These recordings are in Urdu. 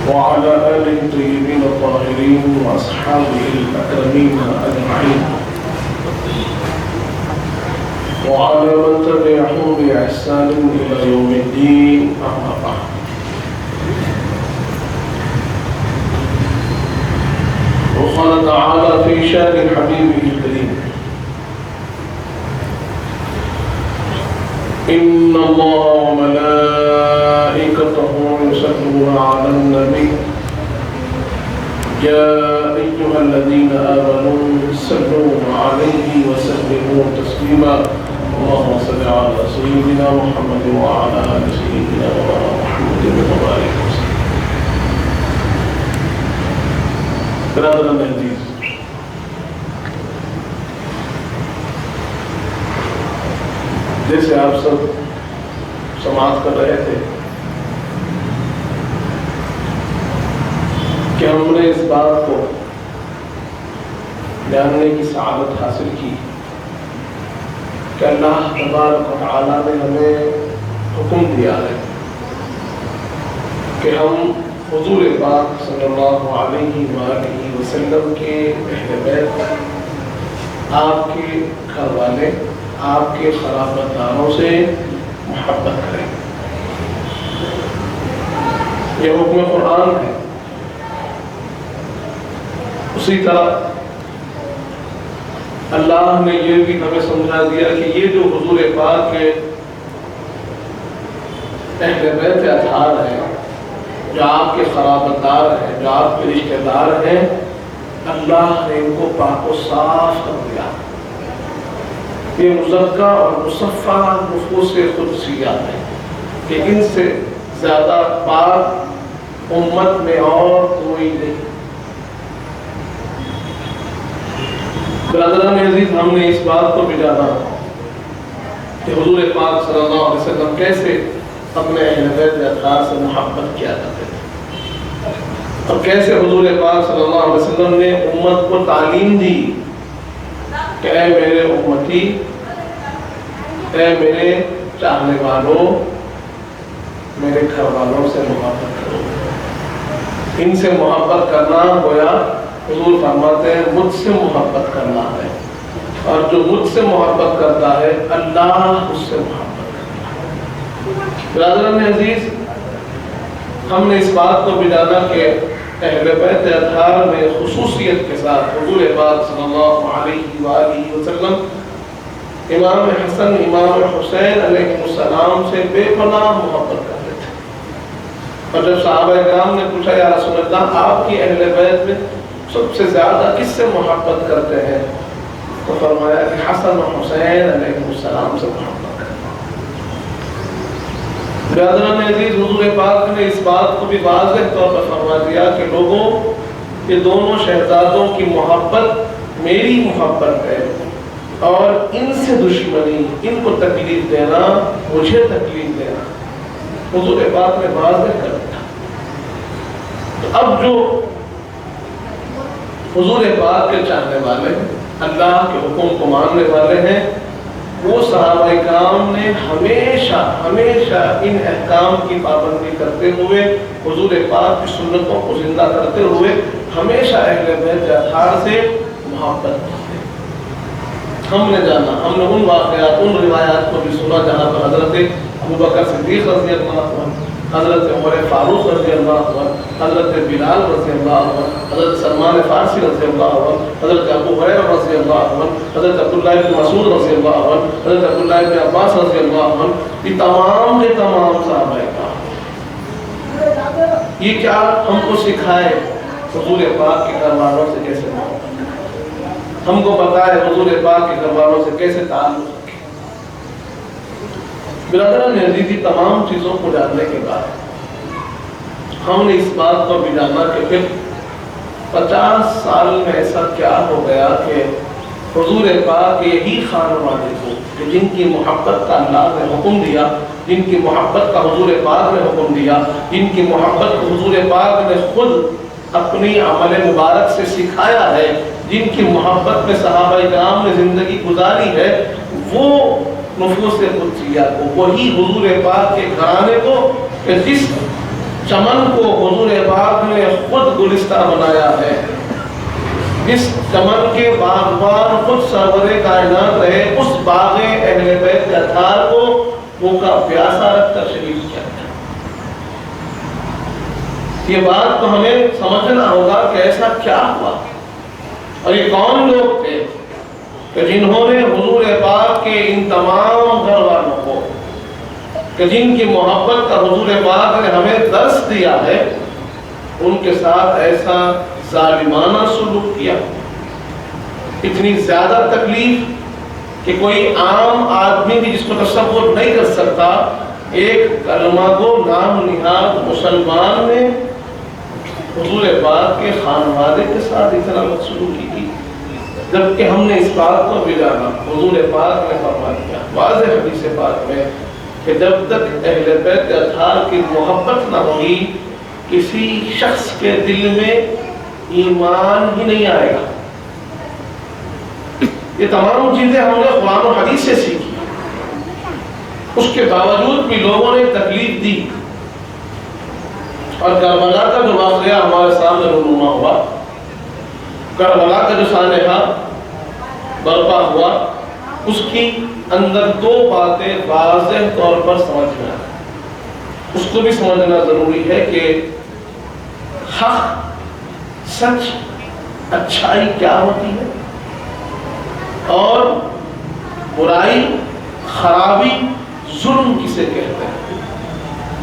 وعلى آله الطيبين الطاهرين وأصحابه الأكرمين أجمعين وعلى من تبعهم بإحسان إلى يوم الدين أما بعد. وقال تعالى في شأن حبيبه الكريم: إن الله وملائكته يصلون على النبي يا أيها الذين آمنوا صلوا عليه وسلموا تسليما. اللهم صل على سيدنا محمد وعلى آل سيدنا محمد وبارك وسلم. برادران عزیز، جیسے آپ سب سماعت کر رہے تھے کہ ہم نے اس بات کو جاننے کی سعادت حاصل کی کہ اللہ تبارک و تعالیٰ نے ہمیں حکم دیا ہے کہ ہم حضور پاک صلی اللہ علیہ وآلہ وسلم کے اہل بیت، آپ کے گھر والے، آپ کے خلافت داروں سے محبت کریں. یہ حکم قرآن ہے. اسی طرح اللہ نے یہ بھی ہمیں سمجھا دیا کہ یہ جو حضور پاک کے اہل بیت اطہار ہیں، جو آپ کے خلافت دار ہیں، جو آپ کے رشتہ دار ہیں، اللہ نے ان کو پاک و صاف کر دیا. یہ مزکہ اور مصفہ نفوس قدسیات ہیں کہ ان سے زیادہ پاک امت میں اور کوئی نہیں. برادران عزیز، ہم نے اس بات کو بھی جانا کہ حضور پاک صلی اللہ علیہ وسلم کیسے اپنے اہل بیت اطہار سے محبت کیا کرتے تھے، اور کیسے حضور پاک صلی اللہ علیہ وسلم نے امت کو تعلیم دی کہ اے میرے امتی، اے میرے چاہنے والوں، میرے گھر والوں سے محبت کرو. ان سے محبت کرنا گویا حضور فرماتے ہیں مجھ سے محبت کرنا ہے، اور جو مجھ سے محبت کرتا ہے اللہ اس سے محبت کرتا ہے. برادران عزیز، ہم نے اس بات کو بھی جانا کہ اہل بیت اطہار میں خصوصیت کے ساتھ حضور پاک صلی اللہ علیہ وآلہ وسلم امام حسن، امام حسین علیہ السلام سے بے پناہ محبت کرتے تھے. اور جب صحابہ کرام نے پوچھا یا رسول اللہ، آپ کی اہل بیت میں سب سے زیادہ کس سے محبت کرتے ہیں، تو فرمایا کہ حسن و حسین علیہ السلام سے محبت کرتے ہیں. برادران عزیز، حضور پاک نے اس بات کو بھی واضح طور پر فرما دیا کہ لوگوں، یہ دونوں شہزادوں کی محبت میری محبت ہے، اور ان سے دشمنی، ان کو تکلیف دینا مجھے تکلیف دینا. حضور پاک نے واضح کر دیا. تو اب جو حضور پاک کے چاہنے والے، اللہ کے حکم کو ماننے والے ہیں، وہ صحابہ کرام نے ہمیشہ ہمیشہ ان احکام کی پابندی کرتے ہوئے، حضور پاک کی سنتوں کو زندہ کرتے ہوئے ہمیشہ اہل بیت اطہار سے محبت کی. ہم نے جانا، ہم نے ان واقعات، ان روایات کو بھی سنا جہاں پر حضرت ابوبکر صدیق رضی اللہ عنہ، حضرت عمر فاروق رضی اللہ عنہ، حضرت بلال رضی اللہ عنہ، حضرت سلمان فارسی رضی اللہ عنہ، حضرت ابو ہریرہ رضی اللہ عنہ، حضرت عبداللہ بن مسعود رضی اللہ عنہ، حضرت عبداللہ بن عباس رضی اللہ عنہ، یہ تمام کے تمام صحابہ کرام. یہ کیا ہم کو سکھائے حضور پاک کے گھر والوں سے کیسے محبت، ہم کو بتائے حضور پاک کے گھر والوں سے کیسے تعلق رکھیں. برادران عزیز، تمام چیزوں کو جاننے کے بعد ہم نے اس بات کو بھی جانا کہ پھر 50 سال میں ایسا کیا ہو گیا کہ حضور پاک یہی خانوادے کو کہ جن کی محبت کا اللہ نے حکم دیا، جن کی محبت کا حضور پاک نے حکم دیا، جن کی محبت کو حضور پاک نے خود اپنی عمل مبارک سے سکھایا ہے، جن کی محبت میں صحابہ کرام نے زندگی گزاری ہے، وہ نفوس قدسیہ کو، وہی حضور پاک کے گھرانے کو، کہ جس چمن کو حضور پاک نے خود گلستہ بنایا ہے، جس چمن کے باغبان خود سرور کائنات رہے، اس باغ اہل بیت کے اطہار کو بھوکا پیاسا رکھ کر شریف کیا ہے۔ یہ بات تو ہمیں سمجھنا ہوگا کہ ایسا کیا ہوا، اور یہ کون لوگ تھے کہ جنہوں نے حضور پاک کے ان تمام گھر والوں کو، کہ جن کی محبت کا حضور پاک نے ہمیں درس دیا ہے، ان کے ساتھ ایسا ظالمانہ سلوک کیا، اتنی زیادہ تکلیف کہ کوئی عام آدمی بھی جس کو تصور نہیں کر سکتا، ایک کلمہ کو نام نہاد مسلمان نے حضور پاک کے خانوادے کے ساتھ اتنا بدسلوکی کی، جبکہ ہم نے اس بات کو بھی جانا، حضور پاک نے فرما دیا واضح حدیث پاک میں کہ جب تک اہل بیت اطہار کی محبت نہ ہوگی، کسی شخص کے دل میں ایمان ہی نہیں آئے گا۔ یہ تمام چیزیں ہم نے قرآن و حدیث سے سیکھی، اس کے باوجود بھی لوگوں نے تکلیف دی، اور کربلا کا جو واقعہ ہمارے سامنے رونما ہوا، کربلا کا جو سانحہ برپا ہوا، اس کی اندر دو باتیں واضح طور پر سمجھ میں آئیں۔ اس کو بھی سمجھنا ضروری ہے کہ حق، سچ، اچھائی کیا ہوتی ہے، اور برائی، خرابی، ظلم کسے کہتے ہیں۔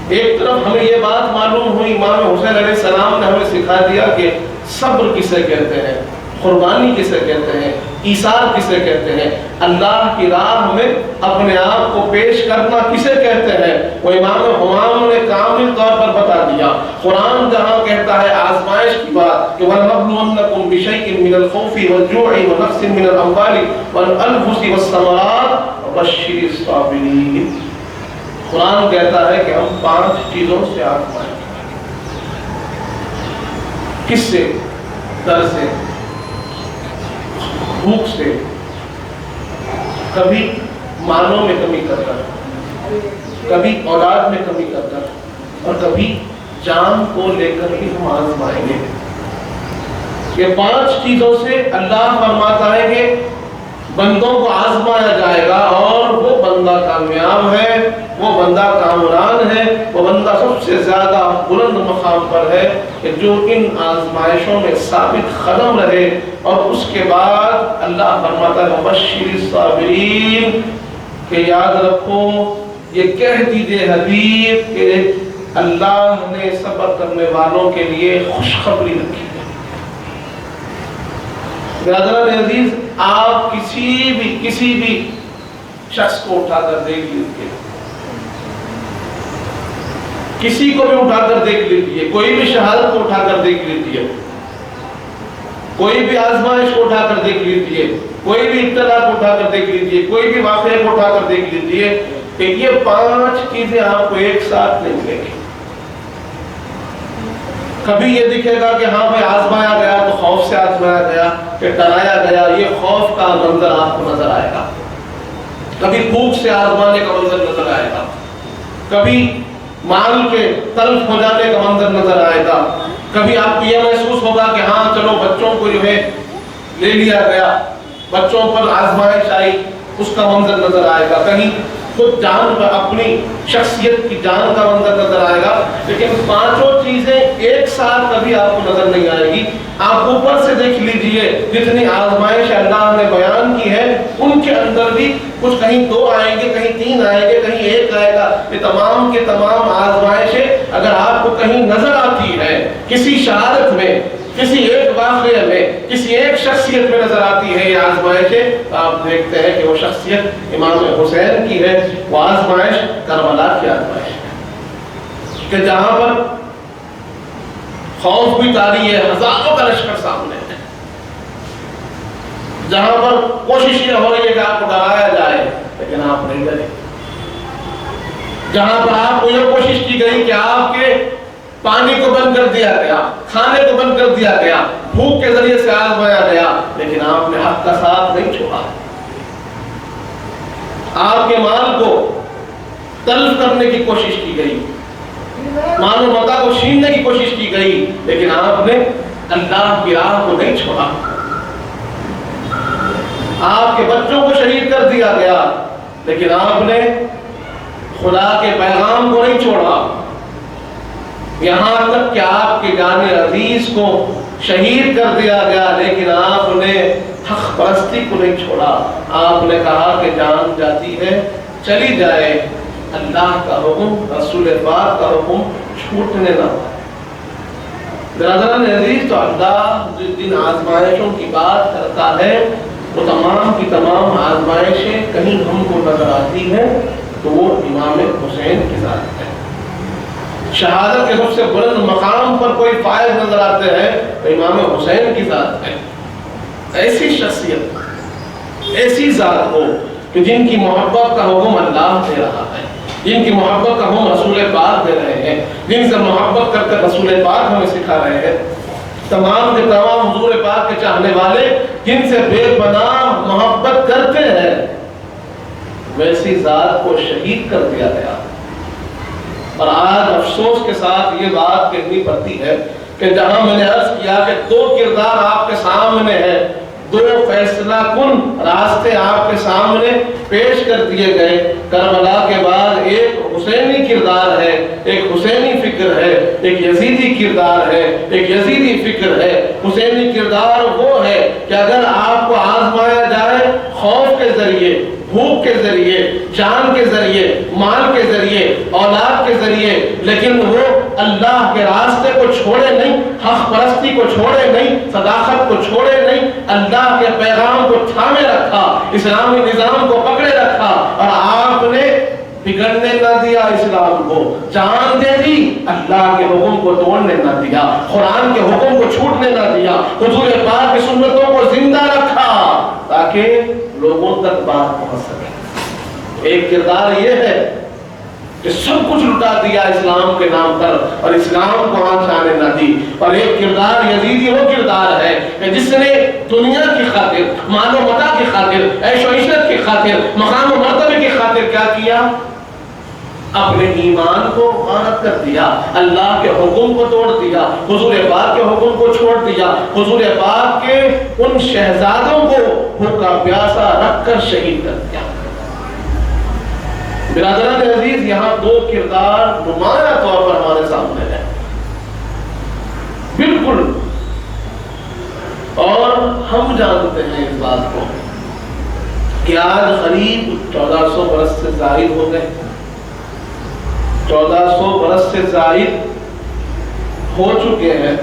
ایک طرف ہمیں یہ بات معلوم ہوئی، امام حسین علیہ السلام نے ہمیں سکھا دیا کہ صبر کسے کہتے ہیں، قربانی کسے کہتے ہیں، ایثار کسے کہتے ہیں، اللہ کی راہ میں اپنے آپ کو پیش کرنا کسے کہتے ہیں، وہ امام حمام نے کامل طور پر بتا دیا۔ قرآن جہاں کہتا ہے آزمائش کی بات کہ وَلَنَبْلُوَنَّكُمْ بِشَيْءٍ مِّنَ الْخَوْفِ وَالْجُوعِ وَنَقْصٍ مِّنَ الْأَمْوَالِ وَالْأَنفُسِ وَالثَّمَرَاتِ وَبَشِّرِ الصَّابِرِينَ۔ قرآن کہتا ہے کہ ہم 5 چیزوں سے آزمائیں گے۔ کس سے؟ در سے، بھوک سے، کبھی مالوں میں کمی کر کر، کبھی اولاد میں کمی کر کر، اور کبھی جان کو لے کر بھی ہم آزمائیں گے۔ یہ 5 چیزوں سے اللہ فرماتا ہے کہ بندوں کو آزمایا جائے گا، اور وہ بندہ کامیاب ہے، وہ بندہ کامران ہے، وہ بندہ سب سے زیادہ بلند مقام پر ہے کہ جو ان آزمائشوں میں ثابت قدم رہے۔ اور اس کے بعد اللہ فرماتا ہے وَبَشِّرِ الصَّابِرِينَ، کہ یاد رکھو، یہ کہہ دیجئے حبیب کہ اللہ نے صبر کرنے والوں کے لیے خوشخبری رکھی ہے۔ برادران عزیز، آپ کسی بھی شخص کو اٹھا کر دیکھ لیجیے، کسی کو بھی اٹھا کر دیکھ لیجیے، کوئی بھی شہادت کو اٹھا کر دیکھ لیجیے، کوئی بھی آزمائش کو اٹھا کر دیکھ لیجیے، کوئی بھی ابتلا کو اٹھا کر دیکھ لیجیے، کوئی بھی واقعے کو اٹھا کر دیکھ لیجیے کہ یہ 5 چیزیں آپ کو ایک ساتھ نہیں ملیں گی۔ کبھی یہ دکھے گا کہ ہاں بھائی آزمایا گیا تو خوف سے آزمایا گیا، کہ ڈرایا گیا، یہ خوف کا منظر آپ کو نظر آئے گا۔ کبھی بھوک سے آزمانے کا منظر نظر آئے گا، کبھی مال کے تلف ہو جانے کا منظر نظر آئے گا، کبھی آپ کو یہ محسوس ہوگا کہ ہاں چلو بچوں کو جو ہے لے لیا گیا، بچوں پر آزمائش آئی، اس کا منظر نظر آئے گا، کہیں خود جان پر اپنی شخصیت کی جان کا منظر نظر آئے گا۔ لیکن 5 چیزیں ایک ساتھ کبھی آپ کو نظر نہیں آئے گی۔ آپ اوپر سے دیکھ لیجئے جتنی آزمائش اللہ نے بیان کی ہے، ان کے اندر بھی کچھ کہیں 2 آئیں گے، کہیں 3 آئیں گے، کہیں 1 آئے گا۔ یہ تمام کے تمام آزمائشیں اگر آپ کو کہیں نظر آتی ہے، کسی شہادت میں، کسی ایک واقعے میں، کسی ایک شخصیت میں نظر آتی ہے یہ آزمائشیں، آپ دیکھتے ہیں کہ وہ شخصیت امام حسین کی ہے۔ وہ آزمائش کربلا کی آزمائش ہے کہ جہاں پر خوف بھی طاری ہے، ہزاروں کا لشکر سامنے ہے، جہاں پر کوشش یہ ہو رہی ہے کہ آپ کو ڈرایا جائے لیکن آپ نہیں ڈرے، جہاں پر آپ کو یہ کوشش کی گئی کہ آپ کے پانی کو بند کر دیا گیا، کھانے کو بند کر دیا گیا، بھوک کے ذریعے سے آزمایا گیا، لیکن آپ نے حق کا ساتھ نہیں چھوڑا۔ آپ کے مال کو تلف کرنے کی کوشش کی گئی، مال و متاع کو چھیننے کی کوشش کی گئی، لیکن آپ نے اللہ کی راہ کو نہیں چھوڑا۔ آپ کے بچوں کو شہید کر دیا گیا، لیکن آپ نے خدا کے پیغام کو نہیں چھوڑا۔ یہاں تک کہ آپ کے جان عزیز کو شہید کر دیا گیا، لیکن آپ نے حق پرستی کو نہیں چھوڑا۔ آپ نے کہا کہ جان جاتی ہے چلی جائے، اللہ کا حکم، رسول پاک کا حکم چھوٹنے نہ پائے۔ برادران عزیز، تو اللہ جن آزمائشوں کی بات کرتا ہے وہ تمام کی تمام آزمائشیں کہیں ہم کو نظر آتی ہیں تو وہ امام حسین کے ساتھ ہے۔ شہادت کے سب سے بلند مقام پر کوئی فائز نظر آتے ہیں تو امام حسین کی ذات ہے۔ ایسی شخصیت، ایسی ذات ہو کہ جن کی محبت کا حکم اللہ دے رہا ہے، جن کی محبت کا حکم رسول پاک دے رہے ہیں، جن سے محبت کر کر رسول پاک ہمیں سکھا رہے ہیں، تمام کے تمام حضور پاک کے چاہنے والے جن سے بے پناہ محبت کرتے ہیں، ویسی ذات کو شہید کر دیا گیا۔ اور آج افسوس کے ساتھ یہ بات کہنی پڑتی ہے کہ جہاں میں نے عرض کیا کہ دو کردار آپ کے سامنے ہے، دو فیصلہ کن راستے آپ کے سامنے پیش کر دیے گئے، کربلا کے بعد ایک حسینی کردار ہے، ایک حسینی فکر ہے، ایک یزیدی کردار ہے، ایک یزیدی فکر ہے۔ حسینی کردار وہ ہے کہ اگر آپ کو آزمایا جائے خوف کے ذریعے، بھوک کے ذریعے، جان کے ذریعے، مال کے ذریعے، اولاد کے ذریعے، لیکن وہ اللہ کے راستے کو چھوڑے نہیں، حق پرستی کو چھوڑے نہیں، صداقت کو چھوڑے نہیں، اللہ کے پیغام کو تھامے رکھا، اسلامی نظام کو پکڑے رکھا، اور آپ نے بگڑنے نہ دیا اسلام کو، جان دے دی، اللہ کے حکم کو توڑنے نہ دیا، قرآن کے حکم کو چھوٹنے نہ دیا، حضور پاک کی سنتوں کو زندہ رکھا تاکہ لوگوں تک بات پہنچ سکے۔ ایک کردار یہ ہے کہ سب کچھ لٹا دیا اسلام کے نام پر اور اسلام کو آنچ آنے نہ دی، اور ایک کردار یزیدی وہ کردار ہے کہ جس نے دنیا کی خاطر، مال و متاع کی خاطر، عیش و عشرت کی خاطر، مقام و مرتبے کی خاطر کیا کیا؟ اپنے ایمان کو غارت کر دیا، اللہ کے حکم کو توڑ دیا، حضور پاک کے حکم کو چھوڑ دیا، حضور پاک کے ان شہزادوں کو بھوکا پیاسا رکھ کر شہید کر دیا۔ برادران عزیز، یہاں دو کردار نمایاں طور پر ہمارے سامنے ہیں، بالکل، اور ہم جانتے ہیں اس بات کو کہ آج قریب 1400 برس سے زائد ہو گئے، 1400 برس سے زائد ہو چکے ہیں،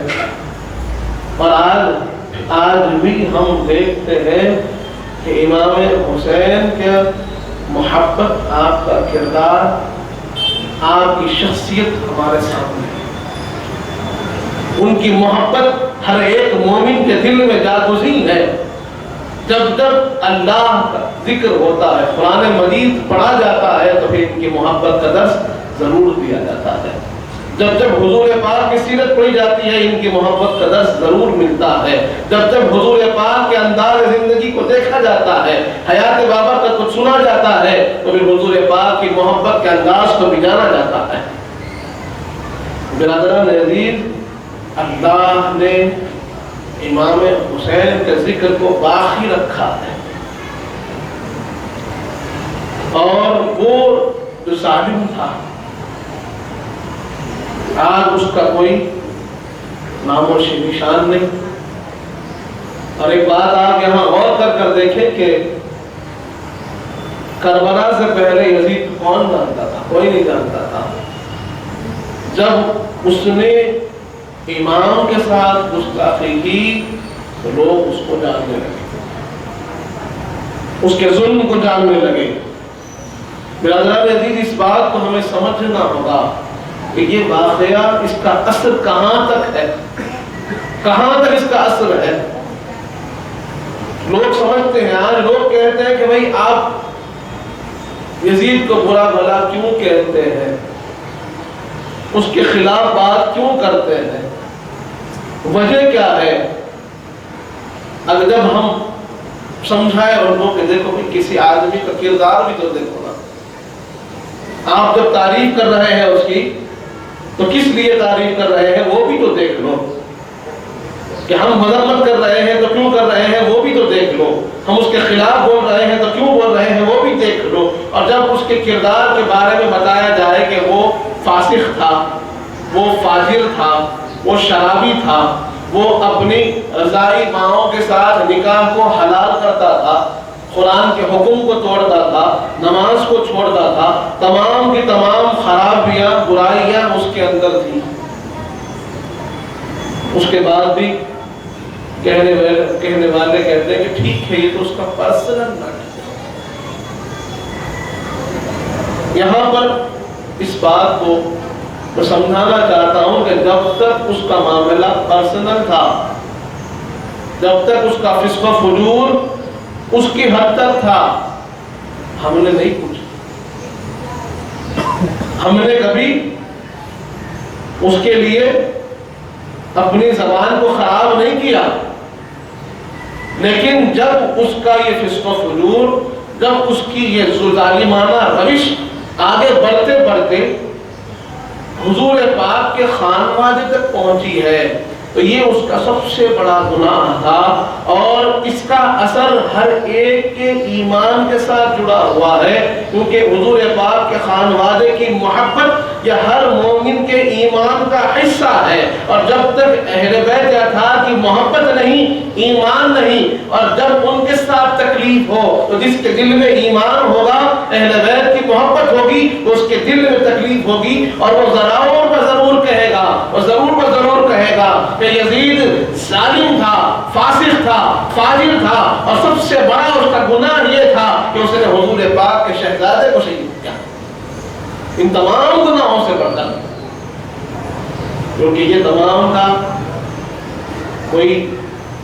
اور آج بھی ہم دیکھتے ہیں کہ امام حسین کے محبت، آپ کا کردار، آپ کی شخصیت ہمارے سامنے ہے۔ ان کی محبت ہر ایک مومن کے دل میں جاگزین ہے۔ جب جب اللہ کا ذکر ہوتا ہے، قرآن مجید پڑھا جاتا ہے، تو پھر ان کی محبت کا درس ضرور دیا جاتا ہے۔ جب جب حضور پاک کی سیرت پڑھی جاتی ہے، ان کی محبت کا درس ضرور ملتا ہے۔ جب جب حضور پاک کے انداز زندگی کو دیکھا جاتا ہے، حیات بابا کا کچھ سنا جاتا ہے، تو پھر حضور پاک کی محبت کے انداز کو بھی جانا جاتا ہے۔ برادران عزیز، اللہ نے امام حسین کے ذکر کو باقی رکھا ہے، اور وہ جو ظالم تھا، آج اس کا کوئی نام و نشان نہیں۔ اور ایک بات آپ یہاں غور کر دیکھیں کہ کربلا سے پہلے یزید کون جانتا تھا؟ کوئی نہیں جانتا تھا۔ جب اس نے امام کے ساتھ گستاخی کی تو لوگ اس کو جاننے لگے، اس کے ظلم کو جاننے لگے۔ برادران عزیز، اس بات کو ہمیں سمجھنا ہوگا کہ یہ واقعہ، اس کا اثر کہاں تک ہے، کہاں تک اس کا اثر ہے۔ لوگ سمجھتے ہیں، آج لوگ کہتے ہیں کہ بھئی آپ یزید کو برا بھلا کیوں کہتے ہیں، اس کے خلاف بات کیوں کرتے ہیں، وجہ کیا ہے؟ اگر جب ہم سمجھائے ان کو کہ دیکھو کہ کسی آدمی کا کردار بھی تو دیکھو نا، آپ جب تعریف کر رہے ہیں اس کی، تو کس لیے تعریف کر رہے ہیں وہ بھی تو دیکھ لو، کہ ہم مذمت کر رہے ہیں تو کیوں کر رہے ہیں وہ بھی تو دیکھ لو، ہم اس کے خلاف بول رہے ہیں تو کیوں بول رہے ہیں وہ بھی دیکھ لو۔ اور جب اس کے کردار کے بارے میں بتایا جائے کہ وہ فاسق تھا، وہ فاجر تھا، وہ شرابی تھا، وہ اپنی رضائی ماؤں کے ساتھ نکاح کو حلال کرتا تھا، قرآن کے حکم کو توڑتا تھا، نماز کو چھوڑتا تھا، تمام کی تمام خرابیاں برائیاں اس کے اندر تھیں، اس کے بعد بھی کہنے والے کہتے ہیں کہ ٹھیک ہے یہ تو اس کا پرسنل میٹر ہے۔ یہاں پر اس بات کو میں سمجھانا چاہتا ہوں کہ جب تک اس کا معاملہ پرسنل تھا، جب تک اس کا فسق و فجور اس کی حد تک تھا، ہم نے نہیں پوچھا، ہم نے کبھی اس کے لیے اپنی زبان کو خراب نہیں کیا، لیکن جب اس کا یہ فسق و فجور، جب اس کی یہ ظالمانہ روش آگے بڑھتے بڑھتے حضور پاک کے خانوادے تک پہنچی ہے تو یہ اس کا سب سے بڑا گناہ تھا، اور اس کا اثر ہر ایک کے ایمان کے ساتھ جڑا ہوا ہے، کیونکہ حضور پاک کے خانوادے کی محبت یہ ہر مومن کے ایمان کا حصہ ہے، اور جب تک اہل بیت اطہار کی محبت نہیں، ایمان نہیں، اور جب ان کے ساتھ تکلیف ہو تو جس کے دل میں ایمان ہوگا، اہل بیت کی محبت ہوگی، اس کے دل میں تکلیف ہوگی، اور وہ ضرور کہے گا، وہ ضرور کہے گا کہ یزید ظالم تھا، فاسق تھا، فاجر تھا، اور سب سے بڑا اس کا گناہ یہ تھا کہ اس نے حضور پاک کے شہزادے کو شہید کیا، ان تمام گناہوں سے بڑھ کر، کیونکہ یہ تمام کا کوئی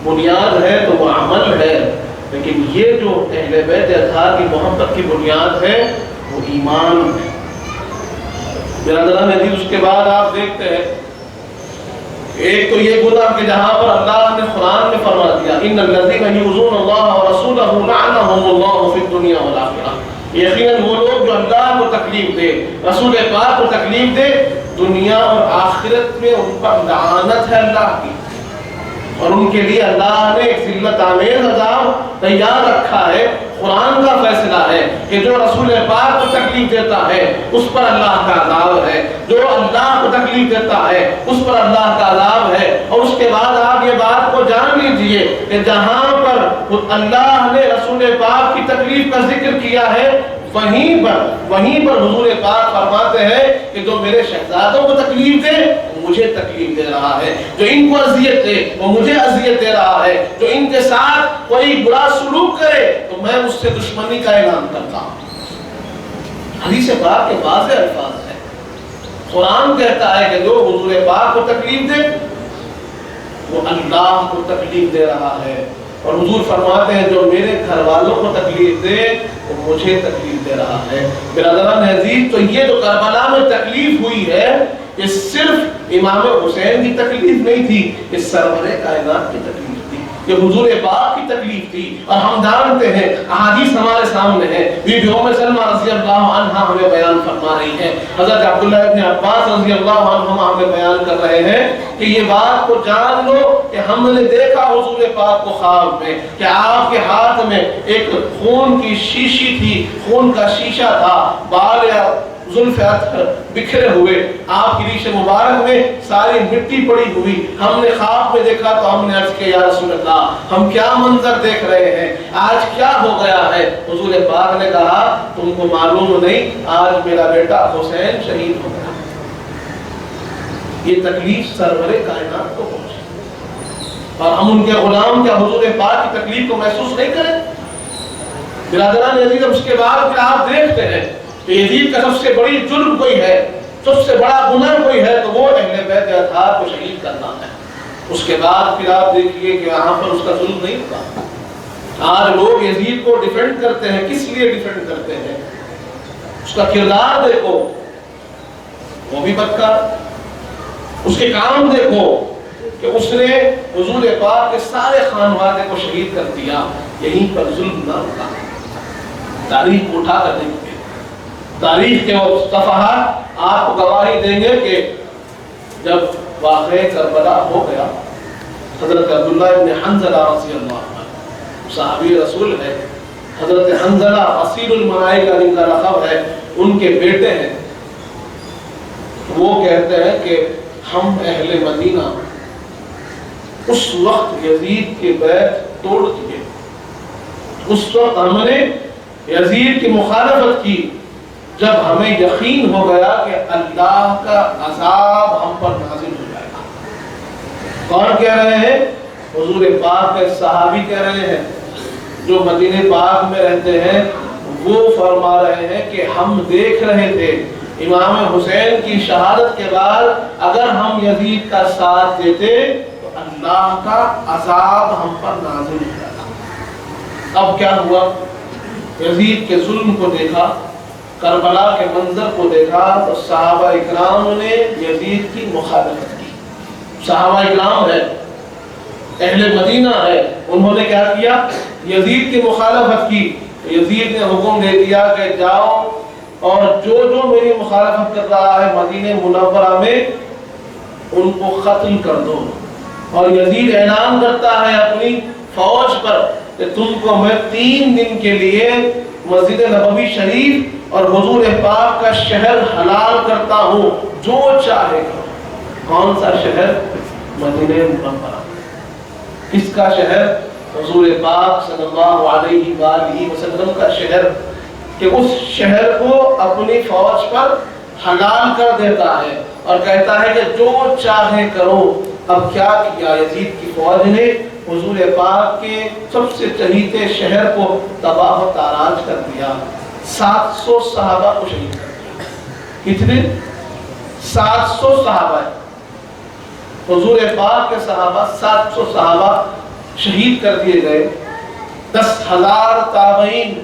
بنیاد ہے تو وہ عمل ہے، لیکن یہ جو اہل بیت اطہار کی محبت کی بنیاد ہے وہ ایمان ہے۔ برادران عزیز، اس کے بعد آپ دیکھتے ہیں ایک تو یہ گناہ کہ جہاں پر اللہ نے قرآن میں فرما دیا ان الذین یؤذون اللہ ورسولہ لعنہم اللہ فی الدنیا والآخرہ، یقیناً وہ لوگ جو اللہ کو تکلیف دے، رسول پاک کو تکلیف دے، دنیا اور آخرت میں ان پر لعنت ہے اللہ کی، اور ان کے لیے اللہ نے ایک ذلت آمیز عذاب تیار رکھا ہے۔ قرآن کا فیصلہ ہے کہ جو رسول پاک کو تکلیف دیتا ہے اس پر اللہ کا عذاب ہے، جو اللہ کو تکلیف دیتا ہے اس پر اللہ کا عذاب ہے۔ اور اس کے بعد آپ یہ بات کو جان لیجئے کہ جہاں پر اللہ نے رسول پاک کی تکلیف کا ذکر کیا ہے، وہیں پر حضور پاک فرماتے ہیں کہ جو میرے شہزادوں کو تکلیف دے مجھے تکلیف دے رہا ہے، جو ان کو اذیت دے وہ مجھے اذیت دے رہا ہے، جو ان کے ساتھ کوئی برا سلوک کرے تو میں اس سے دشمنی کا اعلان کرتا ہوں۔ حدیث پاک کے واضح الفاظ ہیں، قرآن کہتا ہے کہ جو حضور پاک کو تکلیف دے وہ اللہ کو تکلیف دے رہا ہے، اور حضور فرماتے ہیں جو میرے گھر والوں کو تکلیف دے وہ مجھے تکلیف دے رہا ہے۔ برادران عزیز، تو یہ جو کربلا میں تکلیف ہوئی ہے یہ صرف امام حسین کی تکلیف نہیں تھی، یہ سرور کائنات کی تکلیف تھی، یہ حضور پاک کی تکلیف تھی، اور ہم جانتے ہیں احادیث ہمارے سامنے ہیں، بی بی ام سلمہ رضی اللہ عنہا ہمیں بیان فرما رہی ہے، حضرت عبداللہ ابن عباس رضی اللہ عنہما ہمیں بیان کر رہے ہیں کہ یہ بات کو جان لو کہ ہم نے دیکھا حضور پاک کو خواب میں کہ آپ کے ہاتھ میں ایک خون کی شیشی تھی، خون کا شیشہ تھا، بال یا زلف بکھرے ہوئے، آپ کی ریش مبارک میں ساری مٹی پڑی ہوئی، ہم نے خواب میں دیکھا تو ہم نے عرض کیا یا رسول اللہ ہم کیا منظر دیکھ رہے ہیں، آج کیا ہو گیا ہے؟ حضور پاک نے کہا تم کو معلوم نہیں آج میرا بیٹا حسین شہید ہو گیا۔ یہ تکلیف سرور کائنات کو پہنچی، اور ہم ان کے غلام کیا حضور پاک کی تکلیف کو محسوس نہیں کریں؟ برادران عزیز، اس کے بعد پھر آپ دیکھتے ہیں کہ یزید کا سب سے بڑی جرم کوئی ہے، سب سے بڑا گناہ کوئی ہے تو وہ اہل بیت اطہار کو شہید کرنا ہے۔ اس کے بعد پھر آپ دیکھیے کہ یہاں پر اس کا ظلم نہیں ہوتا۔ آج لوگ یزید کو ڈیفینڈ کرتے ہیں، کس لیے ڈیفینڈ کرتے ہیں؟ اس کا کردار دیکھو، وہ بھی بدکار، اس کے کام دیکھو کہ اس نے حضور پاک کے سارے خانوادے کو شہید کر دیا، یہیں پر ظلم نہ ہوتا۔ تاریخ کو اٹھا کر دیکھیں، تاریخ کے وہ صفحات آپ کو گواہی دیں گے کہ جب واقعہ کربلا ہو گیا، حضرت عبداللہ ابن حنظلہ رضی اللہ عنہ صحابی رسول ہے، حضرت حنظلہ غسیل الملائکہ جن کا لقب ہے، ان کے بیٹے ہیں، وہ کہتے ہیں کہ ہم اہل مدینہ اس وقت یزید کے بیعت توڑ چکے، اس وقت ہم نے یزید کی مخالفت کی جب ہمیں یقین ہو گیا کہ اللہ کا عذاب ہم پر نازل ہو جائے گا۔ کون کہہ رہے ہیں؟ حضور پاک کے صحابی کہہ رہے ہیں، جو مدینہ پاک میں رہتے ہیں، وہ فرما رہے ہیں کہ ہم دیکھ رہے تھے امام حسین کی شہادت کے بعد اگر ہم یزید کا ساتھ دیتے تو اللہ کا عذاب ہم پر نازل ہو جاتا۔ اب کیا ہوا؟ یزید کے ظلم کو دیکھا، کربلا کے منظر کو دیکھا تو صحابہ اکرام نے یزید کی مخالفت کی۔ صحابہ اکرام ہے، اہل مدینہ ہے، انہوں نے کیا کیا؟ یزید کی مخالفت کی۔ یزید نے حکم دے دیا کہ جاؤ اور جو جو میری مخالفت کر رہا ہے مدینہ منورہ میں ان کو قتل کر دو۔ اور یزید اعلان کرتا ہے اپنی فوج پر کہ تم کو میں 3 دن کے لیے مسجد نبوی شریف اور حضور پاک کا شہر حلال کرتا ہوں، جو چاہے گا۔ کون سا شہر؟ مدینہ منورہ۔ کس کا شہر؟ حضور پاک صلی اللہ علیہ وآلہ وسلم کا شہر، کہ اس شہر کو اپنی فوج پر حلال کر دیتا ہے اور کہتا ہے کہ جو چاہے کرو۔ اب کیا کیا یزید کی فوج نے؟ حضور پاک کے سب سے چہیتے شہر کو تباہ و تاراج کر دیا، 700 صحابہ کو شہید کر دیا۔ کتنے؟ 700 صحابہ، حضور پاک کے صحابہ 700 صحابہ شہید کر دیے گئے، 10,000 تابعین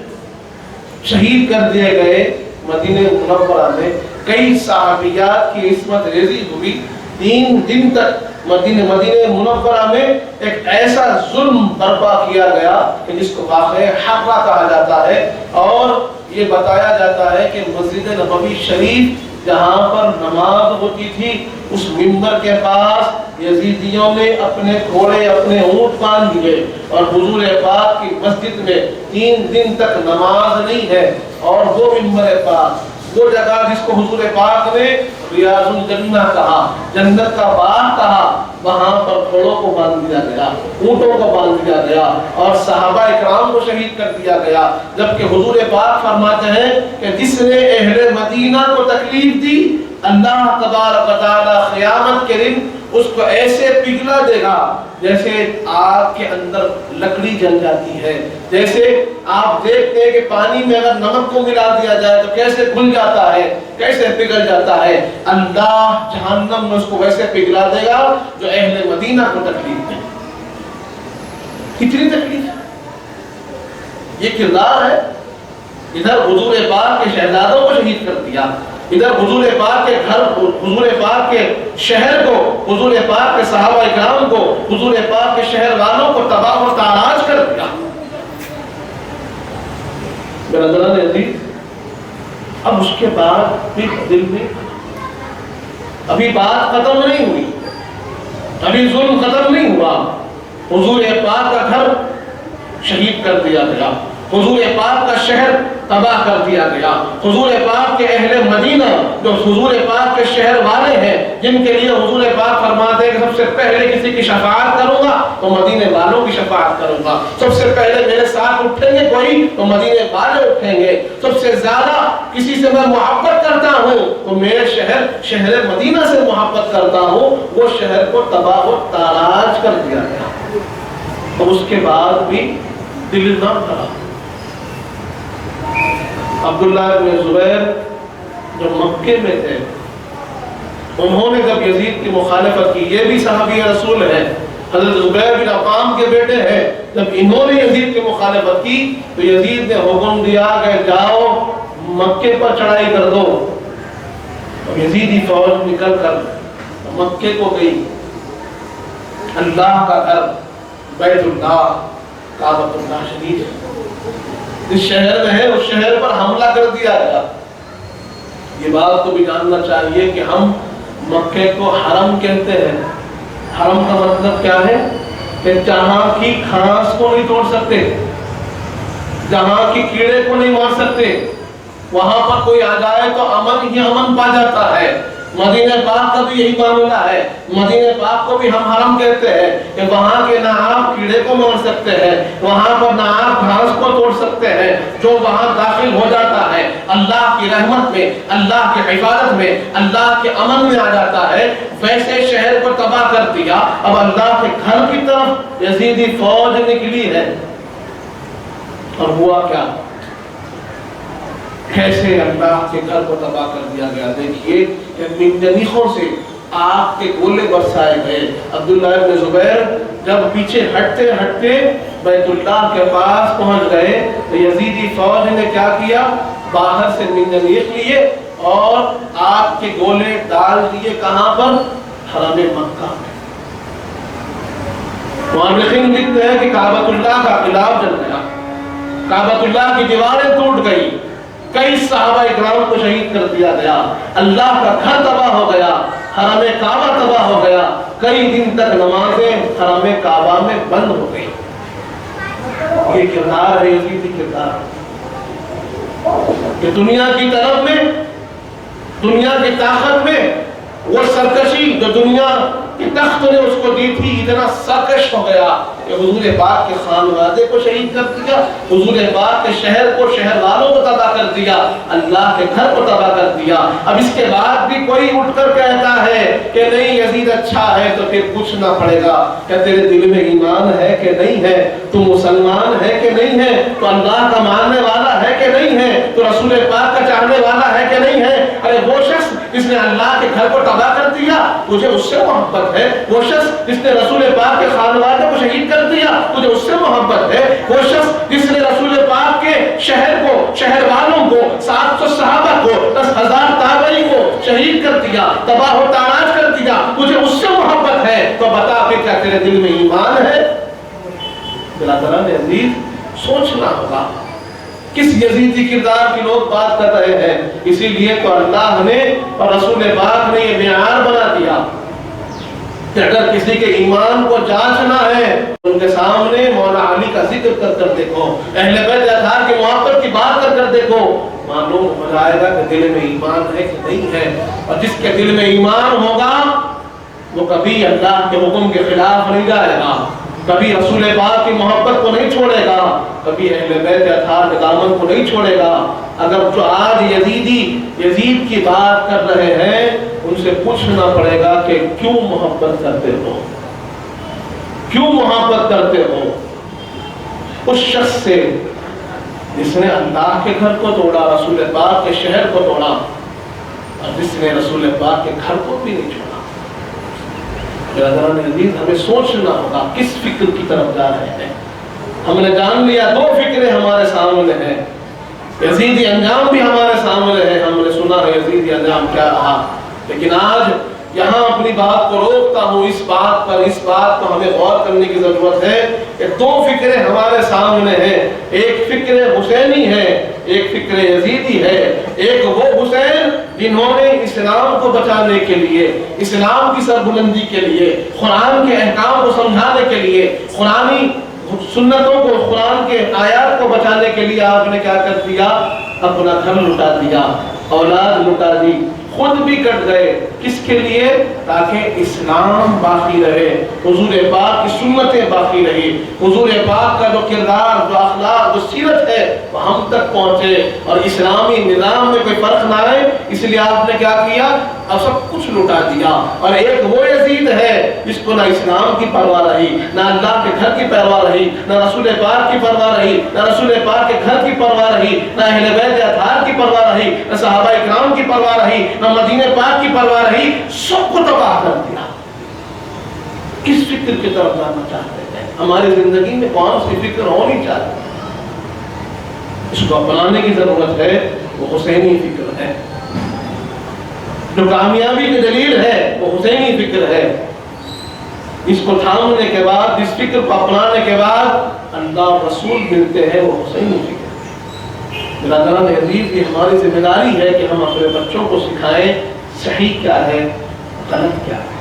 شہید کر دیے گئے۔ مدینہ منورہ میں کئی صحابیات کی عصمت ریزی ہوئی۔ 3 دن تک مدینہ منورہ میں ایک ایسا ظلم برپا کیا گیا کہ جس کو واقعہ حرہ کہا جاتا ہے، اور یہ بتایا جاتا ہے کہ مسجد نبوی شریف جہاں پر نماز ہوتی تھی اس منبر کے پاس یزیدیوں نے اپنے گھوڑے اپنے اونٹ باندھ دیے، اور حضور پاک کی مسجد میں 3 دن تک نماز نہیں ہے، اور وہ منبر پاک، وہ جگہ جس کو حضور پاک نے ریاض الجنہ کہا، جنت کا باغ کہا، وہاں پر گھوڑوں کو باندھ دیا گیا، اونٹوں کو باندھ دیا گیا اور صحابہ اکرام کو شہید کر دیا گیا۔ جبکہ حضور پاک فرماتے ہیں کہ جس نے اہل مدینہ کو تکلیف دی، اللہ تبارک و تعالی قیامت کے دن اس کو ایسے پگھلا دے گا جیسے آگ کے اندر لکڑی جل جاتی ہے۔ جیسے آپ دیکھتے ہیں کہ پانی میں اگر نمک کو ملا دیا جائے تو کیسے گھل جاتا ہے، کیسے پگھل جاتا ہے، اللہ جہنم میں اس کو ویسے پگھلا دے گا جو اہل مدینہ کو تکلیف دے۔ کتنی تکلیف ہے، یہ کردار ہے۔ ادھر حضور پاک کے شہزادوں کو شہید کر دیا، ادھر حضور پاک کے گھر، حضور پاک کے شہر کو، حضور پاک کے صحابہ اکرام کو، حضور پاک کے شہر والوں کو تباہ و تاراج کر دیا۔ برادران عزیز، اب اس کے بعد بھی دل میں ابھی بات ختم نہیں ہوئی، ابھی ظلم ختم نہیں ہوا۔ حضور پاک کا گھر شہید کر دیا گیا، حضور پاک کا شہر تباہ کر دیا گیا، حضور پاک کے اہل مدینہ جو حضور پاک کے شہر والے ہیں، جن کے لیے حضور پاک فرماتے ہیں کہ سب سے پہلے کسی کی شفاعت کروں گا تو مدینے والوں کی شفاعت کروں گا، سب سے پہلے میرے ساتھ اٹھیں گے کوئی تو مدینے والے اٹھیں گے، سب سے زیادہ کسی سے میں محبت کرتا ہوں تو میرے شہر مدینہ سے محبت کرتا ہوں، وہ شہر کو تباہ و تاراج کر دیا گیا۔ اور اس کے بعد بھی دل نہ بھرا۔ عبداللہ بن زبیر جو مکے میں تھے، انہوں نے جب یزید کی مخالفت کی، یہ بھی صحابی رسول ہے، حضرت زبیر بن عوام کے بیٹے ہیں، جب انہوں نے یزید کی مخالفت کی تو یزید نے حکم دیا کہ جاؤ مکے پر چڑھائی کر دو۔ یزیدی فوج نکل کر مکے کو گئی، اللہ کا گھر بیت اللہ، کعبۃ اللہ شریف اس شہر میں ہے، اس شہر پر حملہ کر دیا گیا۔ یہ بات تو بھی جاننا چاہیے کہ ہم مکے کو حرم کہتے ہیں۔ حرم کا مطلب کیا ہے کہ جہاں کی گھاس کو نہیں توڑ سکتے، جہاں کی کیڑے کو نہیں مار سکتے، وہاں پر کوئی آ جائے تو امن ہی امن پا جاتا ہے۔ مدینہ پاک کا بھی یہی معاملہ ہے۔ مدینہ پاک کو بھی ہم حرم کہتے ہیں کہ وہاں کے نہ آپ کیڑے کو مار سکتے ہیں، وہاں پر نہ آپ گھاس کو توڑ سکتے ہیں۔ جو وہاں داخل ہو جاتا ہے اللہ کی رحمت میں، اللہ کی حفاظت میں، اللہ کے امن میں آ جاتا ہے۔ ویسے شہر کو تباہ کر دیا، اب اللہ کے گھر کی طرف یزیدی فوج نکلی ہے، اور ہوا کیا؟ کیسے اللہ کے گھر کو تباہ کر دیا گیا؟ دیکھیے کہ منجنیقوں سے آگ کے گولے برسائے گئے۔ عبداللہ ابن زبیر جب پیچھے ہٹتے ہٹتے بیت اللہ کے پاس پہنچ گئے تو یزیدی فوج نے کیا کیا؟ باہر سے منجنیق لیے اور آگ کے گولے ڈال دیے۔ کہاں پر؟ حرم مکہ میں۔ مورخین لکھتے ہیں کہ کعبۃ اللہ کا غلاف جل گیا، کعبۃ اللہ کی دیواریں ٹوٹ گئی، کئی صحابہ اکرام کو شہید کر دیا گیا، اللہ کا گھر تباہ ہو گیا، حرم کعبہ تباہ ہو گیا، کئی دن تک نمازیں حرم کعبہ میں بند ہو گئی۔ یہ کردار ہے یزیدی کردار کہ دنیا کی طرف میں، دنیا کی طاقت میں وہ سرکشی جو دنیا کی تخت نے اس کو دی تھی، اتنا سرکش ہو گیا کہ حضور پاک کے خانوادے کو شہید کر دیا، حضور پاک کے شہر کو، شہر والوں کو تباہ کر دیا، اللہ کے گھر کو تباہ کر دیا۔ اب اس کے بعد بھی کوئی اٹھ کر کہتا ہے کہ نہیں یزید اچھا ہے، تو پھر پوچھنا پڑے گا کہ تیرے دل میں ایمان ہے کہ نہیں ہے؟ تو مسلمان ہے کہ نہیں ہے؟ تو اللہ کا ماننے والا ہے کہ نہیں ہے؟ تو رسول پاک کا چاہنے والا ہے کہ نہیں ہے؟ ارے وہ شخص جس نے اللہ کے گھر کو تباہ کر دیا، تجھے اس سے محبت ہے؟ وہ شخص جس نے رسول پاک کے خانوادے کو شہید کر دیا، تجھے اس سے محبت ہے؟ وہ شخص جس نے رسول پاک کے شہر کو، شہر والوں کو، 700 صحابہ کو، 10,000 تابعین کو شہید کر دیا، تباہ و تاراج کر دیا، تجھے اس سے محبت ہے؟ تو بتا پھر کیا تیرے دل میں ایمان ہے؟ برادران عزیز، سوچنا ہوگا کس یزیدی کردار کی لوگ بات کر رہے ہیں۔ اسی لیے تو اللہ نے اور رسول پاک نے یہ معیار بنا دیا کہ اگر کسی کے ایمان کو جانچنا ہے، ان کے سامنے مولا علی کا ذکر کر کر دیکھو، اہل بیت اطہار کی محبت کی بات کر کر دیکھو، معلوم ہو جائے گا کہ دل میں ایمان ہے کہ نہیں ہے۔ اور جس کے دل میں ایمان ہوگا وہ کبھی اللہ کے حکم کے خلاف نہیں جائے گا، کبھی رسول پاک کی محبت کو نہیں چھوڑے گا، کبھی اہل بیت اطہار کے دامن کو نہیں چھوڑے گا۔ اگر جو آج یزید کی بات کر رہے ہیں، ان سے پوچھنا پڑے گا کہ کیوں محبت کرتے ہو، کیوں محبت کرتے ہو اس شخص سے جس نے اللہ کے گھر کو توڑا، رسول پاک کے شہر کو توڑا، اور جس نے رسول پاک کے گھر کو بھی نہیں چھوڑا۔ برادران عزیز، ہمیں سوچنا ہوگا کس فکر کی طرف جا رہے ہیں۔ ہم نے جان لیا دو فکریں ہمارے سامنے ہیں، یزیدی انجام بھی ہمارے سامنے ہے، ہم نے سنا ہے یزیدی انجام کیا رہا، لیکن آج یہاں اپنی بات کو روکتا ہوں، اس بات کو ہمیں غور کرنے کی ضرورت ہے کہ دو فکریں ہمارے سامنے ہیں، ایک فکر حسینی ہے، ایک فکر یزیدی ہے۔ ایک وہ حسین جنہوں نے اسلام کو بچانے کے لیے، اسلام کی سربلندی کے لیے، قرآن کے احکام کو سمجھانے کے لیے، قرآنی سنتوں کو، قرآن کے آیات کو بچانے کے لیے آپ نے کیا کر دیا؟ اپنا گھر لٹا دیا، اولاد لٹا دی، خود بھی کٹ گئے۔ کس کے لیے؟ تاکہ اسلام باقی رہے، حضور پاک کی سنتیں باقی رہی، حضور پاک کا جو کردار، جو اخلاق، جو سیرت ہے وہ ہم تک پہنچے اور اسلامی نظام میں کوئی فرق نہ رہے۔ اس لیے آپ نے کیا کیا؟ اب سب کچھ لٹا دیا۔ اور ایک وہ یزید ہے جس کو نہ اسلام کی پرواہ رہی، نہ اللہ کے گھر کی پرواہ رہی، نہ رسول پاک کی پرواہ رہی، نہ رسول پاک کے گھر کی پرواہ رہی، نہ اہل بیت اطہار کی پرواہ رہی، نہ صحابہ اکرام کی پرواہ رہی، نہ مدینہ پاک کی پرواہ رہی، سب کو تباہ کر دیا۔ کس فکر کی طرف جانا چاہتے ہیں؟ ہماری زندگی میں کون سی فکر ہونی چاہیے؟ اس کو اپنانے کی ضرورت ہے، وہ حسینی فکر ہے۔ جو کامیابی کی دلیل ہے وہ حسینی فکر ہے۔ اس کو تھامنے کے بعد، اس فکر کو اپنانے کے بعد اللہ اور رسول ملتے ہیں، وہ حسینی فکر ہے۔ برادران عزیز، یہ ہماری ذمہ داری ہے کہ ہم اپنے بچوں کو سکھائیں صحیح کیا ہے، غلط کیا ہے،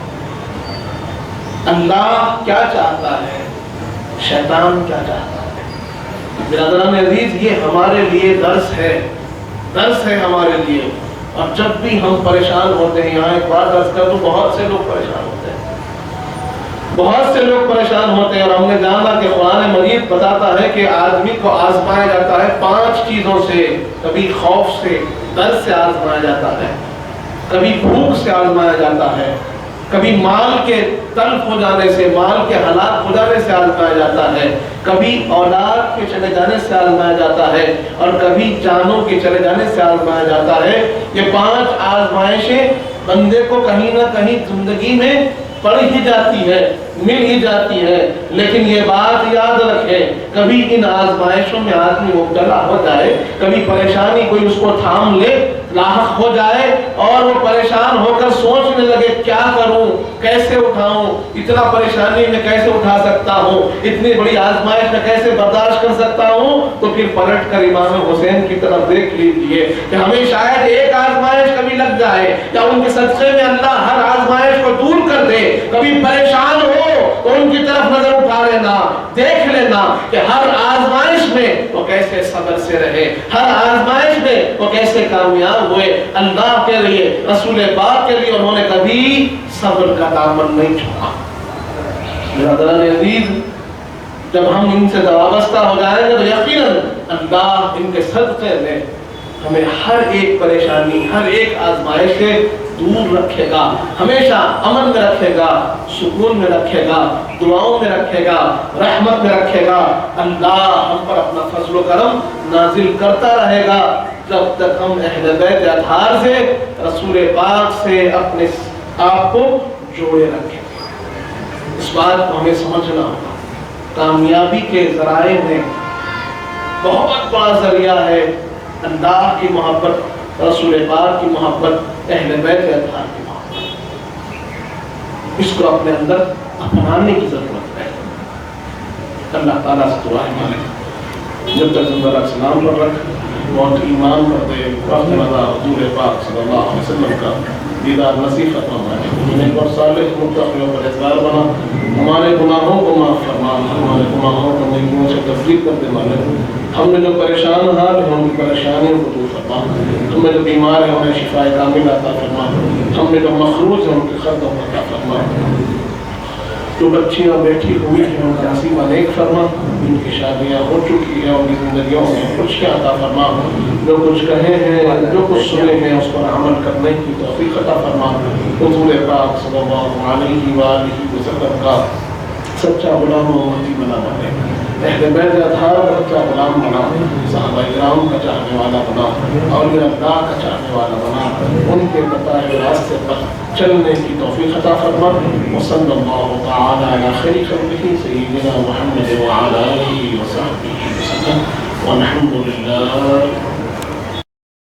اللہ کیا چاہتا ہے، شیطان کیا چاہتا ہے۔ برادران عزیز، یہ ہمارے لیے درس ہے ہمارے لیے۔ اور جب بھی ہم پریشان ہوتے ہیں، یہاں ایک بات عرض کر دوں، بہت سے لوگ پریشان ہوتے ہیں، بہت سے لوگ پریشان ہوتے ہیں، اور ہم نے جانا کہ قرآن مجید بتاتا ہے کہ آدمی کو آزمایا جاتا ہے 5 چیزوں سے، کبھی خوف سے، ڈر سے آزمایا جاتا ہے، کبھی بھوک سے آزمایا جاتا ہے، کبھی مال کے تلف ہو جانے سے، مال کے ہلاک ہو جانے سے آزمایا جاتا ہے، کبھی اولاد کے چلے جانے سے آزمایا جاتا ہے، اور کبھی جانوں کے چلے جانے سے آزمایا جاتا ہے۔ یہ 5 آزمائشیں بندے کو کہیں نہ کہیں زندگی میں پڑ ہی جاتی ہے، مل ہی جاتی ہے، لیکن یہ بات یاد رکھیں، کبھی ان آزمائشوں میں آدمی مبتلا ہو جائے، کبھی پریشانی کوئی اس کو تھام لے، لاحق ہو جائے، اور وہ پریشان ہو کر سوچنے لگے کیا کروں، کیسے اٹھاؤں، اتنا پریشانی میں کیسے اٹھا سکتا ہوں، اتنی بڑی آزمائش میں کیسے برداشت کر سکتا ہوں، تو پھر پلٹ کر امام حسین کی طرف دیکھ لیجئے کہ ہمیں شاید ایک آزمائش کبھی لگ جائے، یا ان کے صدقے میں اللہ ہر آزمائش کو دور کر دے۔ کبھی پریشان ہو تو ان کی طرف نظر اٹھا لینا، دیکھ لینا کہ ہر آزمائش میں وہ کیسے صبر سے رہے، ہر آزمائش میں وہ کیسے کامیاب ہوئے۔ اللہ کے لیے، رسول پاک کے لیے انہوں نے کبھی صبر کا دامن نہیں چھوڑا۔ برادران عزیز، جب ہم ان سے وابستہ ہو جائیں گے تو یقیناً اللہ ان کے صدقے میں ہمیں ہر ایک پریشانی، ہر ایک آزمائش سے دور رکھے گا، ہمیشہ امن میں رکھے گا، سکون میں رکھے گا، دعاؤں میں رکھے گا، رحمت میں رکھے گا۔ اللہ ہم پر اپنا فضل و کرم نازل کرتا رہے گا جب تک ہم اہل بیت اطہار سے، رسول پاک سے اپنے آپ کو جوڑے رکھیں۔ اس بات کو ہمیں سمجھنا ہوگا، کامیابی کے ذرائع میں بہت بڑا ذریعہ ہے اللہ کی محبت، رسول پاک کی محبت، اہل بیت اطہار کی محبت۔ اس کو اپنے اندر اپنانے کی ضرورت ہے۔ اللہ تعالیٰ سے دعا ہے مالک جب تک زندہ رکھ، سلام پر رکھ، موت ایمان پر دے، وقت رضا حضور پاک صلی اللہ علیہ وسلم کا دیدار نصیب فرما، انہیں پر صالح متقیوں پر اعتبار بنا، ہمارے گناہوں کو معاف فرما، ہمارے گناہوں کو نیکیوں سے تفریق کر دے مالک۔ ہم میں جو پریشان حال ہیں ان کی پریشانیوں کو دور فرما، ہم میں جو بیمار ہیں انہیں شفاء کامل عطا فرما، ہم میں جو مخروض ہیں ان کے خطوں کو عطا فرما، جو بچیاں بیٹھی ہوئی ہیں ان کا نصیب نیک فرما، ان کی شادیاں ہو چکی ہیں ان کی زندگیوں میں خوشی عطا فرما، جو کچھ کہے ہیں، جو کچھ سنے ہیں اس پر عمل کرنے کی توفیق عطا فرما۔ حضور پاک صلی اللہ علیہ وآلہ وسلم کا سچا غلام و امتی بنا بنے، اہل بیت اطہار کا سچا غلام بنا، صحابہ کرام کا چاہنے والا بنا، اولیاء اللہ کا چاہنے والا بنا، ان کے بتائے ہوئے راستے پر چلنے کی توفیق عطا فرما۔ وصلی اللہ تعالی علی خیر خلقہ سیدنا محمد وعلی آلہ وصحبہ وسلم، والحمد للہ۔